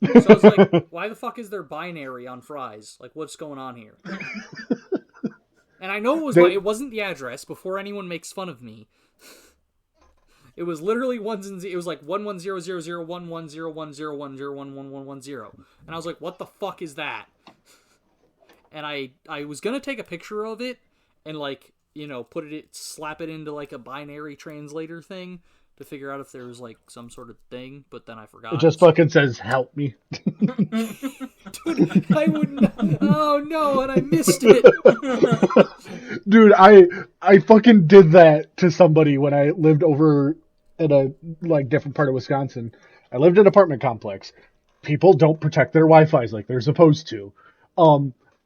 So I was like, why the fuck is there binary on fries? Like, what's going on here? And I know it wasn't the address before anyone makes fun of me. It was literally ones and it was like 110011010101011110. And I was like, what the fuck is that? And I was gonna take a picture of it and like, slap it into like a binary translator thing to figure out if there was like some sort of thing, but then I forgot. It just fucking says help me. Dude, I wouldn't. Oh no, and I missed it. Dude, I fucking did that to somebody when I lived over in a like different part of Wisconsin. I lived in an apartment complex. People don't protect their Wi-Fi's like they're supposed to.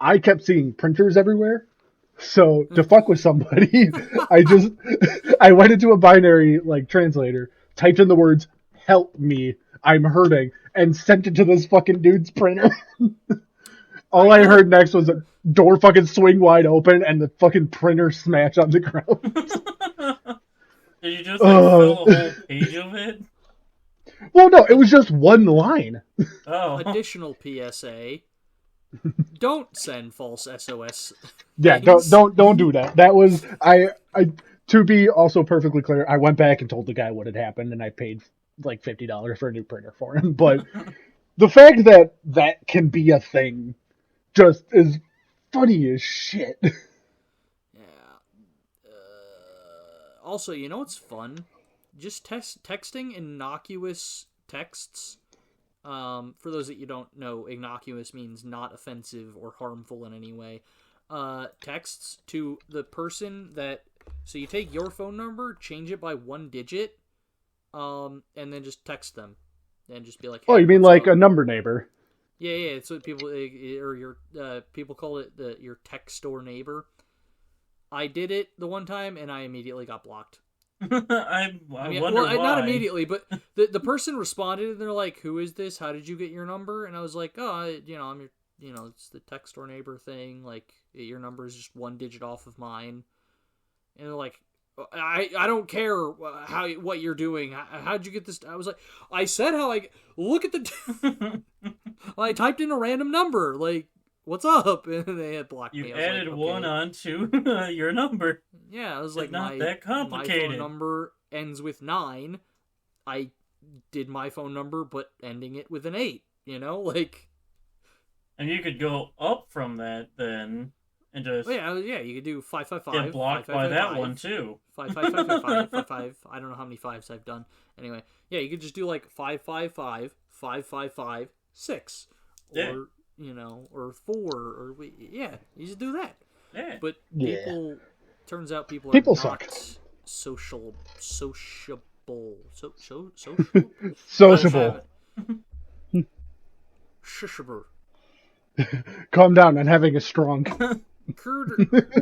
I kept seeing printers everywhere. So to fuck with somebody, I went into a binary like translator, typed in the words "help me, I'm hurting," and sent it to this fucking dude's printer. All I heard next was a door fucking swing wide open and the fucking printer smash on the ground. Did you just fill a whole page of it? Well, no, it was just one line. Oh. Additional PSA. Don't send false SOS. Yeah, don't do that. That was I to be also perfectly clear, I went back and told the guy what had happened and I paid like $50 for a new printer for him. But the fact that can be a thing just is funny as shit. Yeah. Also, you know what's fun? Just texting innocuous texts. For those that you don't know, innocuous means not offensive or harmful in any way. Texts to the person that... So you take your phone number, change it by 1 digit, and then just text them. And just be like, hey, oh, you mean like up? a number neighbor? Yeah, it's what people... Or your people call it your text store neighbor. I did it the one time, and I immediately got blocked. I wonder why. Not immediately, but the person responded and they're like, "Who is this? How did you get your number?" And I was like, "Oh, I'm your, it's the text store neighbor thing. Like, your number is just 1 digit off of mine." And they're like, I don't care what you're doing. How'd you get this? I was like, I said how I look at the. I typed in a random number. Like, what's up? And they had blocked me. You I was added like, one okay. onto your number. Yeah, I was It's like, not my that complicated. phone number ends with 9. I did my phone number, but ending it with an 8. You know, like. And you could go up from that then, and just Yeah, you could do 555. get blocked by that one too. 555. I don't know how many fives I've done. Anyway, yeah, you could just do like 555, 555, 6, Yeah. or or 4, or yeah, you just do that. Yeah. But people, turns out people People are not suck. sociable. Sociable. Shushaber. Calm down. I'm having a strong. Curder burger.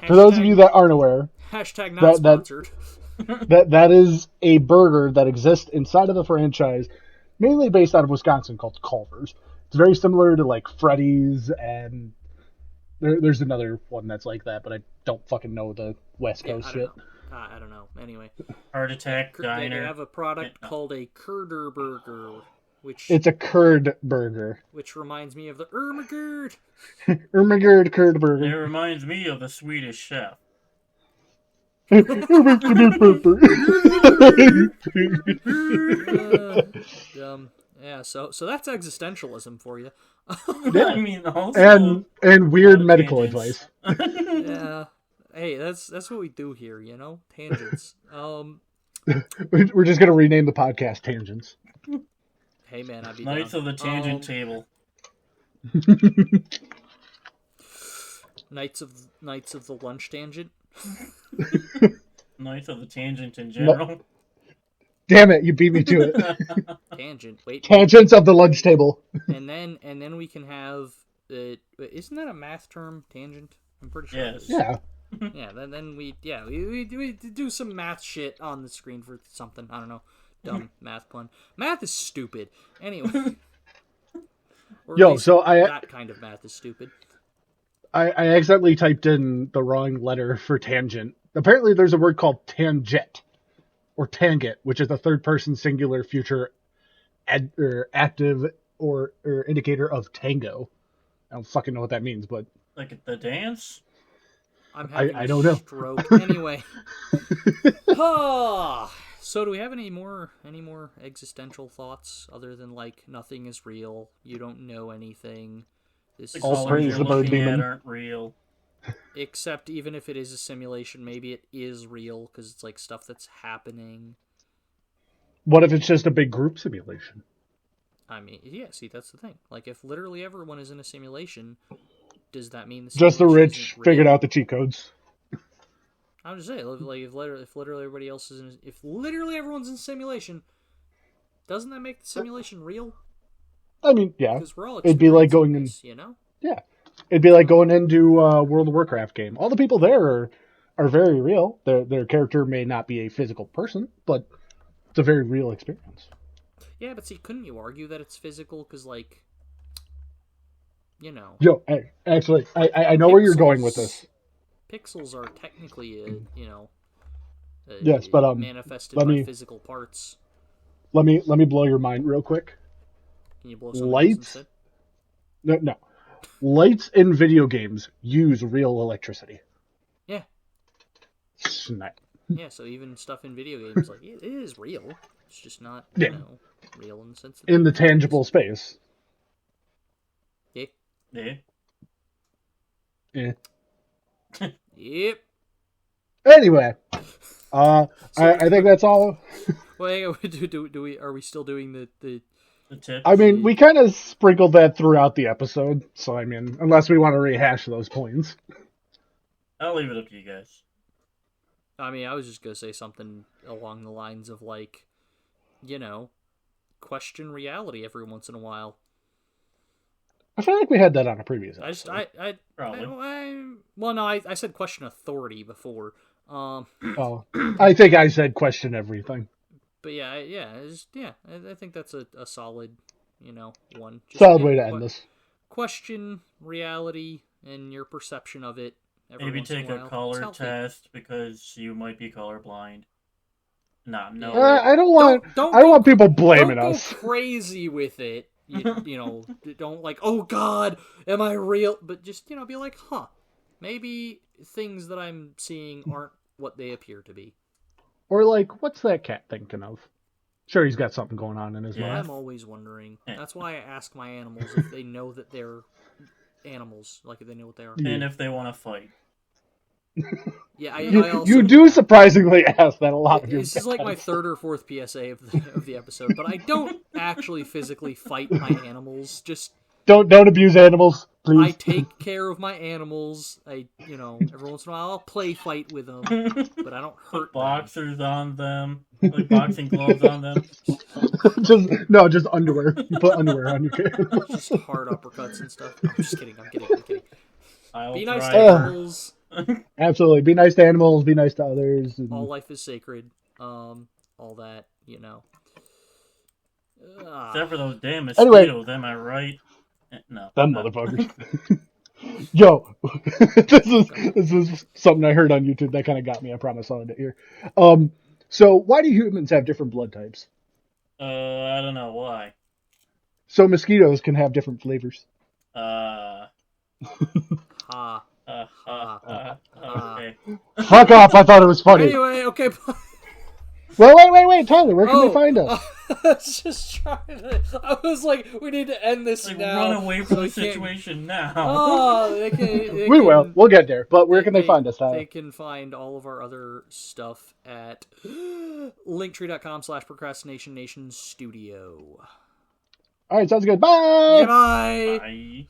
For those of you that aren't aware, Hashtag not sponsored. that is a burger that exists inside of the franchise, mainly based out of Wisconsin, called Culver's. It's very similar to like Freddy's, and there's another one that's like that, but I don't fucking know the West Coast shit. I don't know. Anyway, Heart Attack Diner. They have a product called a Curder Burger, which It's a curd burger. which reminds me of the Ermagerd. Ermagerd curd It burger. reminds me of the Swedish Chef. Yeah, so that's existentialism for you. I mean, also and weird medical tangents. advice. Yeah. Hey, that's what we do here, you know? Tangents. We're just gonna rename the podcast Tangents. Hey man, I'd be Knights down. of the Tangent Table. Knights of the Lunch Tangent. Knights of the Tangent in general. Damn it, you beat me to it. Tangent. Wait. Tangents of the lunch table. And then we can have isn't that a math term? Tangent. I'm pretty sure. Yes. Yeah. Yeah. Then we do some math shit on the screen for something. I don't know. Dumb math pun. Math is stupid. Anyway. Or at least that kind of math is stupid. I accidentally typed in the wrong letter for tangent. Apparently there's a word called tangent, or tangent, which is a third-person singular future active or indicator of tango. I don't fucking know what that means, but... Like the dance? I'm having I don't know. Stroke. Anyway. So do we have any more existential thoughts other than like nothing is real, you don't know anything, this is All praise the bird demon. Aren't real. Except even if it is a simulation, maybe it is real because it's like stuff that's happening. What if it's just a big group simulation? I mean, yeah, see, that's the thing. Like, if literally everyone is in a simulation, does that mean Just the rich isn't real? figured out the cheat codes. I was just saying, like, if literally everybody else is if literally everyone's in a simulation, doesn't that make the simulation real? I mean, yeah. Because we're all It'd be like going in, this, you know? yeah. It'd be like going into a World of Warcraft game. All the people there are very real. Their character may not be a physical person, but it's a very real experience. Yeah, but see, couldn't you argue that it's physical? Because, like, you know... Yo, actually, I know where you're going with this. Pixels are technically, yes, but manifested by physical parts. Let me blow your mind real quick. Can you blow something Lights? else instead? No. Lights in video games use real electricity. Yeah. Snap. Yeah, so even stuff in video games, like, it is real. It's just not, real in the sense that... In the tangible space. Yeah. Yeah. Yeah. Yep. Anyway, I think that's all. Well, are we still doing the tips? I mean, we kind of sprinkled that throughout the episode, so I mean, unless we want to rehash those points. I'll leave it up to you guys. I mean, I was just gonna say something along the lines of, like, question reality every once in a while. I feel like we had that on a previous episode. I said question authority before. Oh, I think I said question everything. But I think that's a solid, one. Solid way to end this. Question reality, and your perception of it. Every Maybe once in take a a while. It's color healthy. test because you might be colorblind. Nah, no. I don't want. Don't I don't go want people blaming don't us. go crazy with it. You know, don't like, oh God, am I real? But just, you know, be like, huh, maybe things that I'm seeing aren't what they appear to be. Or like, what's that cat thinking of? Sure, he's got something going on in his Yeah. mouth. I'm always wondering. That's why I ask my animals if they know that they're animals, like if they know what they are. And if they want to fight. Yeah, I You, also you do do that. surprisingly ask that a lot of your This is like my pets. third or fourth PSA of the episode, but I don't actually physically fight my animals. Just Don't abuse animals, please. I take care of my animals. You know, every once in a while I'll play fight with them, but I don't hurt Put boxers on them. Like boxing gloves on them. Just underwear. You put underwear on your cat. Just hard uppercuts and stuff. No, I'm just kidding. I'm kidding. I'll Be nice to try. animals. Absolutely. Be nice to animals. Be nice to others. And... All life is sacred. All that, you know. Except for those damn mosquitoes, am I right? No. Them motherfuckers. Yo, this is something I heard on YouTube that kind of got me. I promise I'll end it here. So why do humans have different blood types? I don't know why. So mosquitoes can have different flavors. Ha. Okay. Fuck off! I thought it was funny. Anyway, okay. Well, wait, Tyler. Where can they find us? I was just trying to. I was like, we need to end this Like, now. run away from so the we can't- situation now. Oh, they can. We will. We'll get there. But where can they find us, Tyler? They can find all of our other stuff at linktree.com/procrastination nation studio. All right, sounds good. Bye. Goodbye. Bye.